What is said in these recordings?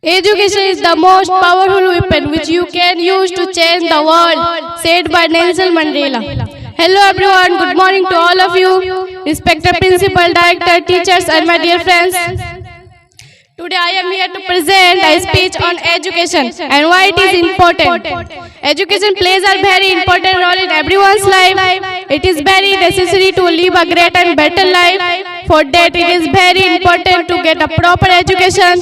Education is the most powerful weapon which you can use to change the world, said by Nelson Mandela. Hello everyone, good morning to all of you, respected principal, director, teachers and my dear friends. Today I am here to present a speech on education and why it is important. Education plays a very important role in everyone's life. It is very necessary to live a great and better life. For that it is very important to get a proper education.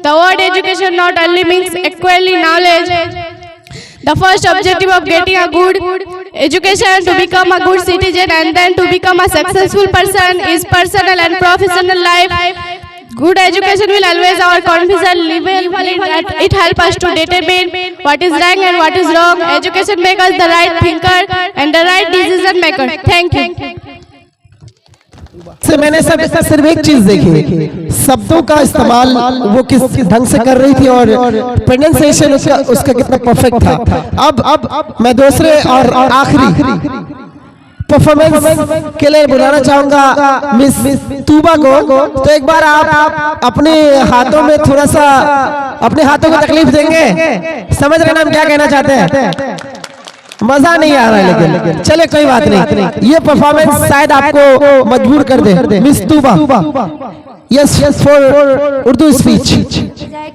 The word education not only means equally knowledge. The first objective of getting a good education to become a good citizen and then to become a successful person is personal and professional life. Good education will always our confidence level. It helps us to determine what is right and what is wrong. Education makes us the right thinker and the right decision maker. Thank you. से मैंने सिर्फ एक चीज देखी, शब्दों का इस्तेमाल वो किस ढंग से कर रही थी और प्रोनाउंसिएशन उसका कितना परफेक्ट था। अब मैं दूसरे और आखिरी परफॉर्मेंस के लिए बुलाना चाहूंगा मिस तूबा को। तो एक बार आप अपने हाथों में थोड़ा सा अपने हाथों को तकलीफ देंगे, समझ रहे ना हम क्या कहना चाहते हैं? मजा नहीं आ रहा है लेकिन चले कोई बात नहीं, ये परफॉर्मेंस शायद आपको मजबूर कर दे। Miss Tuba, yes for Urdu speech.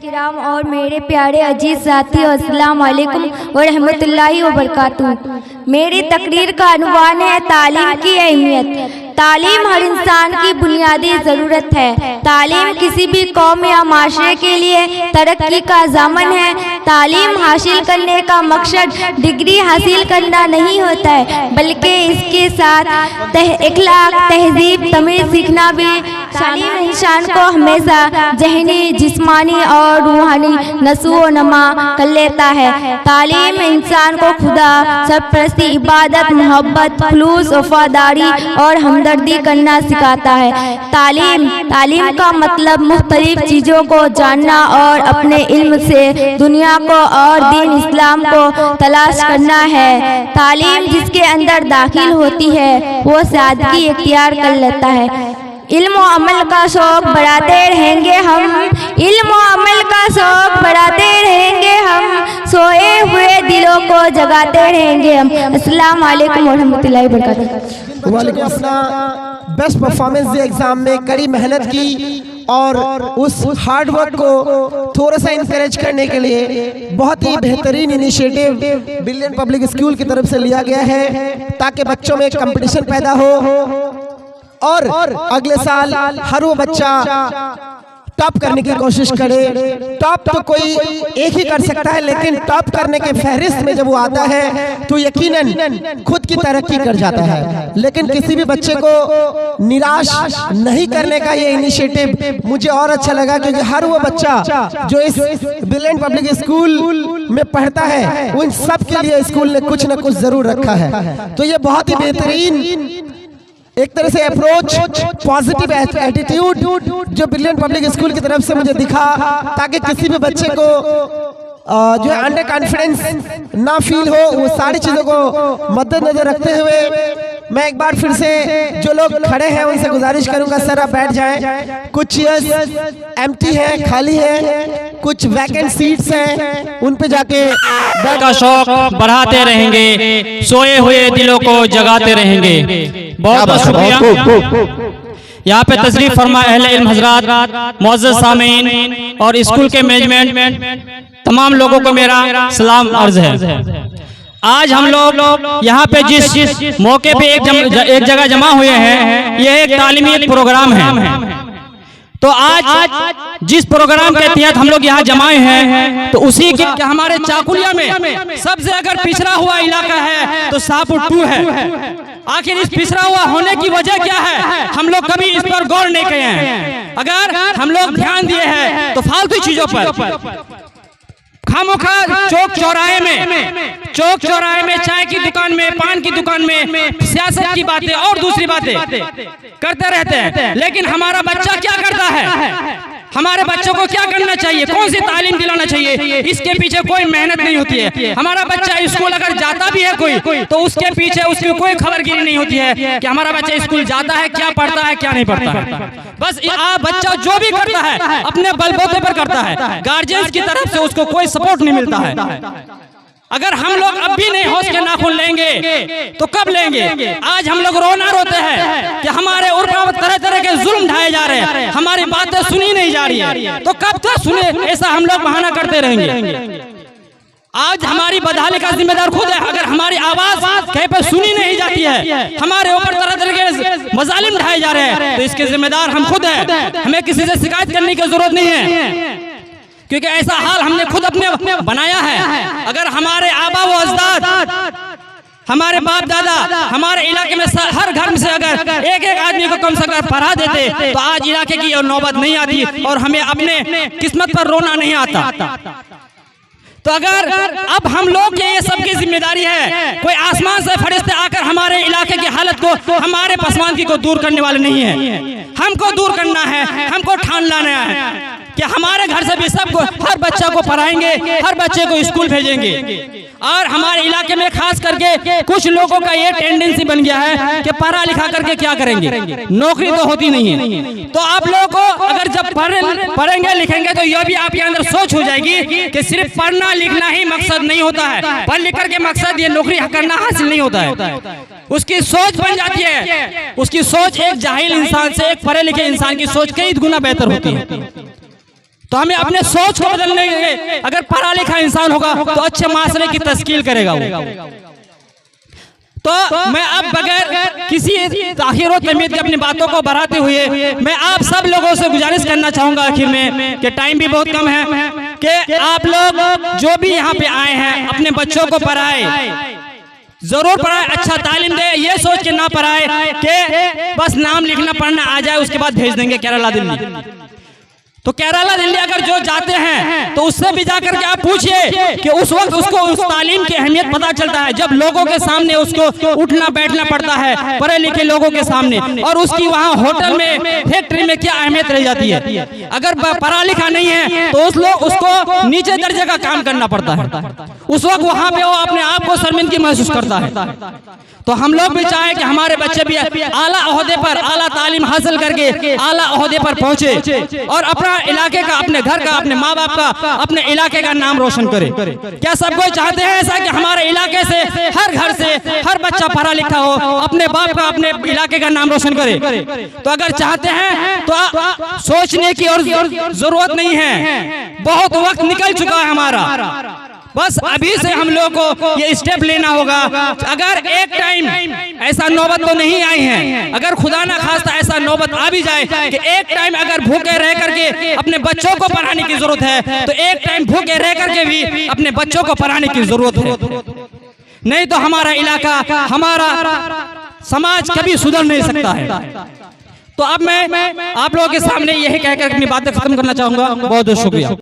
किराम और मेरे प्यारे अजीज साथियों, अस्सलाम वालेकुम व रहमतुल्लाहि व बरकातुहू। मेरी तकरीर का अनुवान है तालीम की अहमियत। तालीम हर इंसान की बुनियादी ज़रूरत है। तालीम किसी भी कौम या माशरे के लिए तरक्की का ज़ामन है। तालीम हासिल करने का मकसद डिग्री हासिल करना नहीं होता है, बल्कि इसके साथ इखलाक, तहजीब, तमीज़ सीखना भी। तालीम इंसान को हमेशा जहनी, जिस्मानी और रूहानी नशो नमा कर लेता है। तालीम इंसान को खुदा, सरपरस्ती, इबादत, मोहब्बत, खुलूस, वफादारी और हमदर्दी करना सिखाता है। तालीम का मतलब मुख्तलिफ चीज़ों को जानना और अपने इल्म से दुनिया को और दीन इस्लाम को तलाश करना है। तालीम जिसके अंदर दाखिल होती है वो सादगी इख्तियार कर लेता है। इल्म और अमल का शौक़ बढ़ाते रहेंगे हम, इल्म और अमल का शौक़ बढ़ाते रहेंगे हम, सोए हुए दिलों को जगाते रहेंगे हम। अस्सलाम वालेकुम व रहमतुल्लाहि व बरकातुहू। वालेकुम अस्सलाम। बेस्ट परफॉर्मेंस दी एग्जाम में, कड़ी मेहनत की और उस हार्ड वर्क को थोड़ा सा इंकरेज करने के लिए बहुत ही बेहतरीन इनिशिएटिव ब्रिलियंट पब्लिक स्कूल की तरफ से लिया गया है, ताकि बच्चों में एक कंपटीशन पैदा हो और अगले साल हर वो बच्चा टॉप करने की कोशिश करे। टॉप तो कोई एक ही कर सकता है, लेकिन टॉप करने के फहरिस्त में जब वो आता है तो यकीनन खुद की तरक्की कर जाता है। लेकिन किसी भी बच्चे को निराश नहीं करने का ये इनिशिएटिव मुझे और अच्छा लगा, क्योंकि हर वो बच्चा जो इस ब्रिलियंट पब्लिक स्कूल में पढ़ता है उन सब के लिए स्कूल ने कुछ न कुछ जरूर रखा है। तो ये बहुत ही बेहतरीन एक तरह से अप्रोच, पॉजिटिव एटीट्यूड जो ब्रिलियंट पब्लिक स्कूल की तरफ से मुझे दिखा, ताकि किसी भी बच्चे को जो है अंडर कॉन्फिडेंस ना फील हो। वो सारी चीज़ों को मद्देनजर रखते हुए मैं एक बार फिर से जो लोग खड़े हैं उनसे गुजारिश करूंगा, सर आप बैठ जाएं। कुछ चेयर्स एम्प्टी हैं, खाली हैं, कुछ वैकेंट सीट्स हैं, उन पे जाके का शौक बढ़ाते रहेंगे, सोए हुए दिलों को जगाते रहेंगे। बहुत बहुत शुक्रिया। यहाँ पे तशरीफ फरमा अहले इल्म हजरात, मुअज़्ज़ज़ सामीन और स्कूल के मैनेजमेंट, तमाम लोगों को मेरा सलाम अर्ज है। आज हम लोग यहाँ पे जिस मौके पे एक जगह जमा हुए हैं, यह एक तालीमी प्रोग्राम है। तो आज जिस प्रोग्राम के तहत हम लोग यहाँ जमाए हैं, तो उसी के हमारे चाकुलिया में सबसे अगर पिछड़ा हुआ इलाका है तो शाहपुर 2 है। आखिर इस पिछड़ा हुआ होने की वजह क्या है, हम लोग कभी इस पर गौर नहीं किए हैं। अगर हम लोग ध्यान दिए हैं तो फालतू चीजों पर खामोखा चौक चौराहे में चाय की दुकान में, पान की दुकान में सियासत की बातें और दूसरी बातें करते रहते हैं। लेकिन हमारा बच्चा क्या करता है, हमारे बच्चों को क्या करना चाहिए, कौन सी तालीम दिलाना चाहिए, इसके पीछे कोई मेहनत नहीं होती है। हमारा बच्चा स्कूल अगर जाता भी है कोई, तो उसके पीछे उसकी कोई खबरगिरी नहीं होती है कि हमारा बच्चा स्कूल जाता है, क्या पढ़ता है क्या नहीं पढ़ता है। बस बच्चा जो भी करता है अपने बलबूते पर करता है, गार्जियंस की तरफ से उसको कोई सपोर्ट नहीं मिलता है। अगर हम लोग अब भी नहीं होश के नाखून लेंगे तो कब लेंगे। आज हम लोग रोना रोते हैं कि हमारे ऊपर तरह तरह के जुल्म ढाए जा रहे हैं, हमारी बातें सुनी नहीं जा रही है, तो कब तक सुने, ऐसा हम लोग बहाना करते रहेंगे। आज हमारी बदहाली का जिम्मेदार खुद है। अगर हमारी आवाज कहीं पे सुनी नहीं जाती है, हमारे ऊपर तरह तरह के मजालिम ढाए जा रहे हैं, तो इसके जिम्मेदार हम खुद हैं। हमें किसी से शिकायत करने की जरूरत नहीं है, क्योंकि ऐसा हाल हमने खुद अपने बनाया है। अगर हमारे आबा व अजदाद, हमारे बाप दादा, हमारे इलाके में हर घर से अगर एक एक आदमी को कम से कम पढ़ा देते, तो आज इलाके की नौबत नहीं आती और हमें अपने किस्मत पर रोना नहीं आता। तो अगर अब हम लोग के ये सबकी जिम्मेदारी है, कोई आसमान से फरिश्ते आकर हमारे इलाके की हालत को, हमारे पसमानगी को दूर करने वाले नहीं है। हमको दूर करना है, हमको ठान लाना है कि हमारे घर से भी सबको, हर बच्चा को पढ़ाएंगे, हर बच्चे को स्कूल भेजेंगे। और हमारे इलाके में खास करके कुछ लोगों का ये टेंडेंसी बन गया है कि पढ़ा लिखा करके क्या करेंगे, नौकरी तो होती नहीं है। तो आप लोगों को अगर जब पढ़ेंगे लिखेंगे तो यह भी आपके अंदर सोच हो जाएगी कि सिर्फ पढ़ना लिखना ही मकसद नहीं होता है, पढ़ लिख करके मकसद ये नौकरी करना हासिल नहीं होता है। उसकी सोच बन जाती है, उसकी सोच एक जाहिल इंसान से एक पढ़े लिखे इंसान की सोच कई गुना बेहतर होती है। तो हमें अपने सोच को बदलने के, अगर पढ़ा लिखा इंसान होगा तो अच्छे माशरे की तश्कील करेगा वो। तो मैं अब बगैर किसी ताखीर और तमीद के अपनी बातों को बढ़ाते हुए मैं आप सब लोगों से गुजारिश करना चाहूंगा आखिर में कि टाइम भी बहुत कम है, कि आप लोग जो भी यहाँ पे आए हैं अपने बच्चों को पढ़ाए, जरूर पढ़ाए, अच्छा तालीम दे, ये सोच के ना पढ़ाए कि बस नाम लिखना पढ़ना आ जाए उसके बाद भेज देंगे केरला दिल्ली। तो केरला दिल्ली अगर जो जाते हैं तो उससे भी जाकर के आप पूछिए कि उस वक्त उसको उस तालीम की अहमियत पता चलता है, जब लोगों के सामने उसको उठना बैठना पड़ता है, पढ़े लिखे लोगों के सामने, और उसकी वहाँ होटल में फैक्ट्री में क्या अहमियत रह जाती है। अगर पढ़ा लिखा नहीं है तो उसको नीचे दर्जे का काम करना पड़ता है, उस वक्त वहाँ पे वो अपने आप को शर्मिंदगी महसूस करता है। तो हम लोग भी चाहे कि हमारे बच्चे भी आला ओहदे पर, आला तालीम हासिल करके आला ओहदे पर पहुंचे और अपना इलाके का, अपने घर का, अपने माँ बाप का, अपने इलाके का नाम रोशन करे। क्या सब कोई चाहते हैं ऐसा कि हमारे इलाके से, हर घर से हर बच्चा पढ़ा लिखा हो, अपने बाप का, अपने इलाके का नाम रोशन करे? तो अगर चाहते हैं तो सोचने की और जरूरत नहीं है, बहुत वक्त निकल चुका है हमारा, बस अभी से हम लोग को ये स्टेप लेना होगा। अगर एक टाइम ऐसा नौबत तो नहीं आई है, अगर खुदा ना खास्ता ऐसा नौबत आ भी जाए कि एक टाइम अगर भूखे रह करके अपने बच्चों को पढ़ाने की जरूरत है, तो एक टाइम भूखे रह करके भी अपने बच्चों को पढ़ाने की जरूरत है, नहीं तो हमारा इलाका, हमारा समाज कभी सुधर नहीं सकता है। तो अब मैं आप लोगों के सामने यही कहकर अपनी बातें खत्म करना चाहूंगा। बहुत बहुत शुक्रिया।